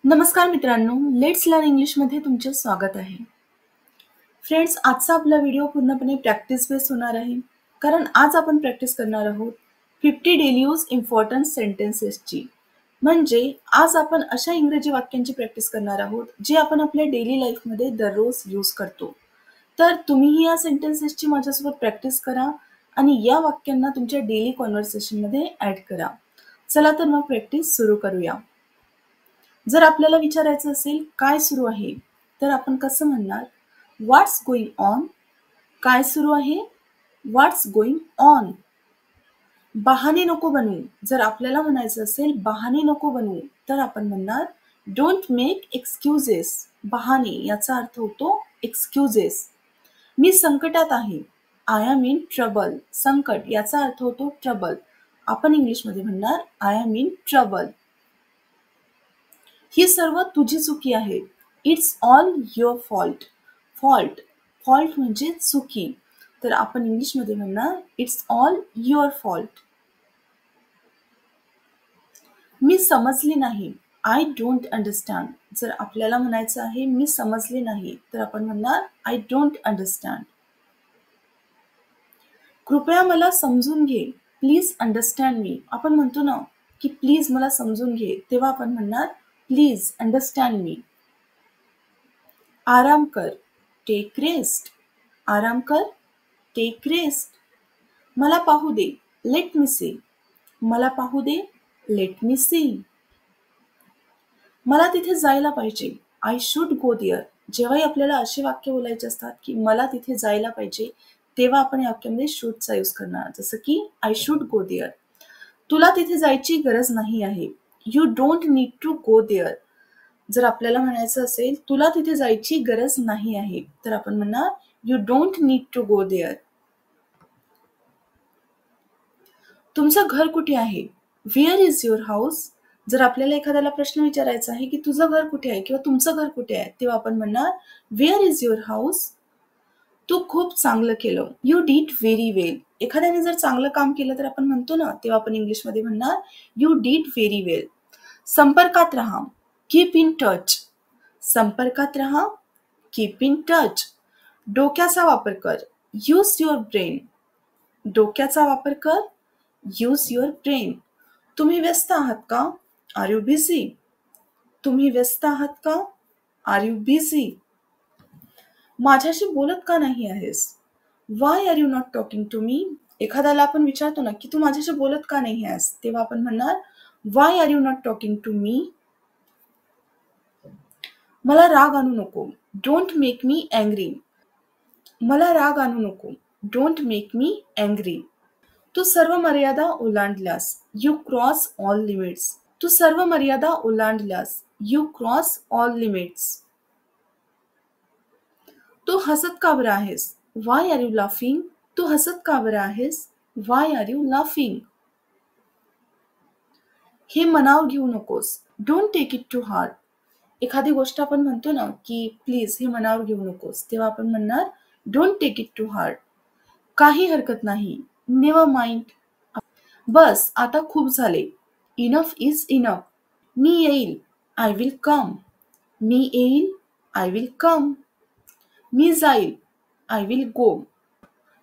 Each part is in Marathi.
नमस्कार मित्रांनो, लेट्स लर्न इंग्लिशमध्ये तुमचे स्वागत आहे. फ्रेंड्स, आजचा आपला व्हिडिओ पूर्णपणे प्रॅक्टिस बेस होणार आहे. कारण आज आपण प्रॅक्टिस करणार आहोत 50 डेली यूज इम्पॉर्टंट सेंटेन्सेसची. म्हणजे आज आपण अशा इंग्रजी वाक्यांची प्रॅक्टिस करणार आहोत जे आपण आपल्या डेली लाईफमध्ये दररोज यूज करतो. तर तुम्हीही या सेंटेन्सेसची माझ्यासोबत प्रॅक्टिस करा आणि या वाक्यांना तुमच्या डेली कॉन्व्हर्सेशनमध्ये ॲड करा. चला तर मग प्रॅक्टिस सुरू करूया. जर आपल्याला विचारायचं असेल काय सुरू आहे, तर आपण कसं म्हणणार? व्हॉट्स गोइंग ऑन? काय सुरू आहे? व्हॉट्स गोइंग ऑन? बहाणे नको बनवू. जर आपल्याला म्हणायचं असेल बहाणे नको बनवू, तर आपण म्हणणार डोंट मेक एक्सक्युजेस. बहाणे याचा अर्थ होतो एक्सक्युजेस. मी संकटात आहे. I am in trouble. संकट याचा अर्थ होतो ट्रबल. आपण इंग्लिशमध्ये म्हणणार आय एम इन ट्रबल. ही सर्व तुझी चुकी आहे. It's all your fault. Fault fault म्हणजे चुकी. तर आपण इंग्लिशमध्ये म्हणणार इट्स ऑल युअर फॉल्ट. मी समजले नाही. I don't understand. जर आपल्याला म्हणायचं आहे मी समजले नाही, तर आपण म्हणणार आय डोंट अंडरस्टँड. कृपया मला समजून घे. प्लीज अंडरस्टँड मी. आपण म्हणतो ना की प्लीज मला समजून घे, तेव्हा आपण म्हणणार प्लीज अंडरस्टँड मी. आराम कर. Take rest. आराम कर. Take rest. मला पाहू दे. Let me C. मला पाहू दे. Let me C. मला तिथे जायला पाहिजे. I should go there. जेव्हाही आपल्याला असे वाक्य बोलायचे असतात की मला तिथे जायला पाहिजे, तेव्हा आपण या वाक्यामध्ये शूडचा यूज करणार. जसं की आय शुड गो देअर. तुला तिथे जायची गरज नाही आहे. You don't need to go there. जर आपल्याला म्हणायचं असेल तुला तिथे जायची गरज नाही आहे, तर आपण म्हणणार you don't need to go there. तुमचं घर कुठे आहे? Where is your house? जर आपल्याला एखाद्याला प्रश्न विचारायचा आहे की तुझं घर कुठे आहे किंवा तुमचं घर कुठे आहे, तेव्हा आपण म्हणणार व्हेअर इज युअर हाऊस? तू खूप चांगलं केलं. यू डीड व्हेरी वेल. एखाद्याने जर चांगलं काम केलं तर आपण म्हणतो ना, तेव्हा आपण इंग्लिशमध्ये म्हणणार यू डीड व्हेरी वेल. संपर्कात राहा. Keep in touch. संपर्कात राहा. Keep in touch. डोक्याचा वापर कर. Use your brain. डोक्याचा वापर कर. Use your brain. तुम्ही व्यस्त आहात का? Are you busy? तुम्ही व्यस्त आहात का? Are you busy? माझ्याशी बोलत का नाही आहेस? Why are you not talking to me? एखाद्याला आपण विचारतो ना की तू माझ्याशी बोलत का नाही आहेस, तेव्हा आपण म्हणणार why are you not talking to me? मला राग आणू नको. Don't make me angry. मला राग आणू नको. Don't make me angry. तू सर्व मर्यादा ओलांडल्यास. You cross all limits. तू सर्व मर्यादा ओलांडल्यास. You cross all limits. तू हसत का बरं आहेस? Why are you laughing? तू हसत का बरं आहेस? Why are you laughing? हे मनावर घेऊ नकोस. Don't take it to heart. एखादी गोष्ट आपण म्हणतो ना की प्लीज हे मनावर घेऊ नकोस, तेव्हा आपण म्हणणार don't take it to heart. काही हरकत नाही. Never mind. बस आता खूप झाले. Enough is enough. मी येईल. I will come. मी येईल. I will come. मी जाईल. I will go.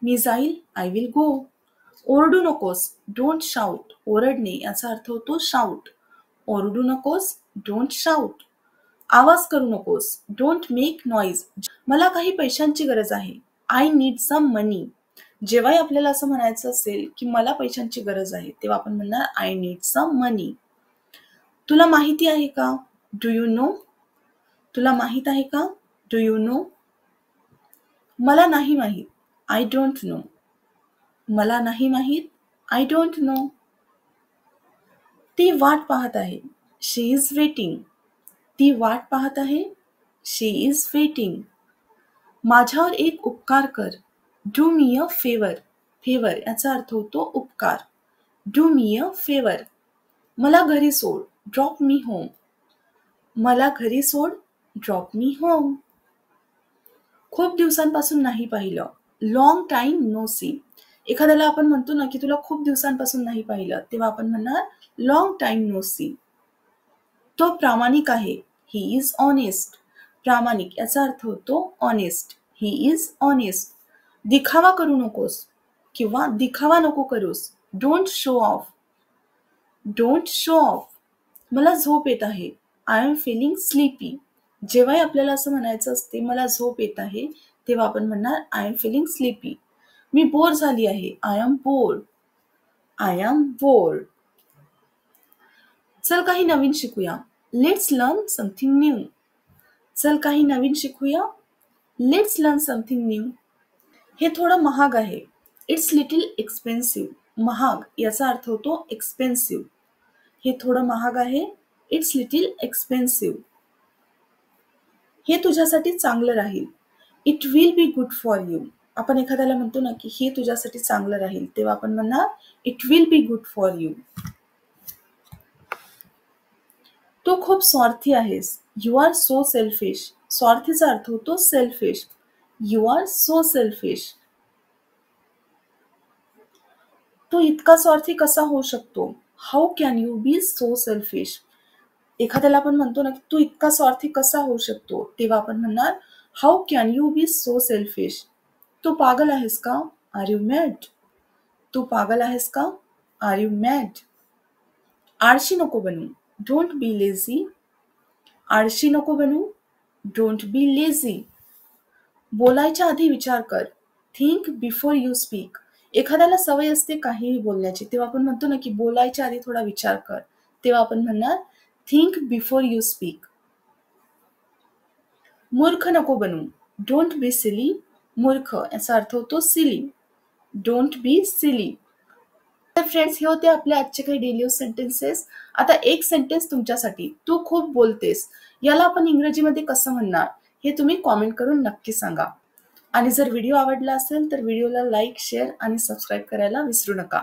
मी जाईल. I will go. ओरडू नकोस. Don't shout. ओरडणे याचा अर्थ होतो शाउट. ओरडू नकोस. Don't shout. आवाज करू नकोस. Don't make noise. मला काही पैशांची गरज आहे. I need some money. जेव्हाही आपल्याला असं म्हणायचं असेल की मला पैशांची गरज आहे, तेव्हा आपण म्हणणार आय नीड सम मनी. तुला माहिती आहे का? Do you know? तुला माहित आहे का? Do you know? मला नाही माहित. I don't know. मला नाही माहित. I don't know. ती वाट पाहत आहे. शी इज वेटिंग. ती वाट पाहत आहे. शी इज वेटिंग. माझ्यावर एक उपकार कर. Do me a favour. Favour याचा अर्थ होतो उपकार. Do me a favour. मला घरी सोड. Drop me home. मला घरी सोड. Drop me home. खूप दिवसांपासून नाही पाहिलं. Long time no see. एखाद्याला आपण म्हणतो ना की तुला खूप दिवसांपासून नाही पाहिलं, तेव्हा आपण म्हणणार लॉंग टाइम नो सी. तो प्रामाणिक आहे. He is honest. प्रामाणिक याचा अर्थ होतो ऑनेस्ट. He is honest. दिखावा करू नकोस किंवा दिखावा नको करूस. Don't show off. Don't show off. मला झोप येत आहे. I am feeling sleepy. जेव्हाही आपल्याला असं म्हणायचं असते मला झोप येत आहे, तेव्हा आपण म्हणणार आय एम फीलिंग स्लीपी. मी बोर झाली आहे. I am bored. I am bored. चल काही नवीन शिकूया. Let's learn something new. चल काही नवीन शिकूया. Let's learn something new. हे थोडं महाग आहे. It's little expensive. महाग याचा अर्थ होतो एक्सपेन्सिव्ह. हे थोडं महाग आहे. It's little expensive. हे तुझ्यासाठी चांगलं राहील. It will be good for you. आपण एखाद्याला म्हणतो ना की हे तुझ्यासाठी चांगलं राहील, तेव्हा आपण म्हणणार it will be good for you. तू खूप स्वार्थी आहेस. You are so selfish. स्वार्थीचा अर्थ होतो selfish. You are so selfish. तू इतका स्वार्थी कसा होऊ शकतो. How can you be so selfish. एखाद्याला आपण म्हणतो ना की तू इतका स्वार्थी कसा होऊ शकतो, तेव्हा आपण म्हणणार how can you be so selfish. तू पागल आहेस का. Are you mad. तू पागल आहेस का. Are you mad. आळशी नको बनू. Don't be lazy. आळशी नको बनू. Don't be lazy. बोलायच्या आधी विचार कर. Think before you speak. एखाद्याला सवय असते काहीही बोलण्याची, तेव्हा आपण म्हणतो ना की बोलायच्या आधी थोडा विचार कर, तेव्हा आपण म्हणणार थिंक बिफोर यू स्पीक. मूर्ख नको बनू. Don't be silly. मूर्ख याचा अर्थ होतो सिली. Don't be silly. तर फ्रेंड्स, हे होते आपले आजचे काही डेली यूज सेंटेन्सेस. आता एक सेंटेन्स तुमच्यासाठी. तू खूप बोलतेस. याला आपण इंग्रजीमध्ये कसं म्हणणार हे तुम्ही कॉमेंट करून नक्की सांगा. आणि जर व्हिडिओ आवडला असेल तर व्हिडिओला लाईक, शेअर आणि सबस्क्राईब करायला विसरू नका.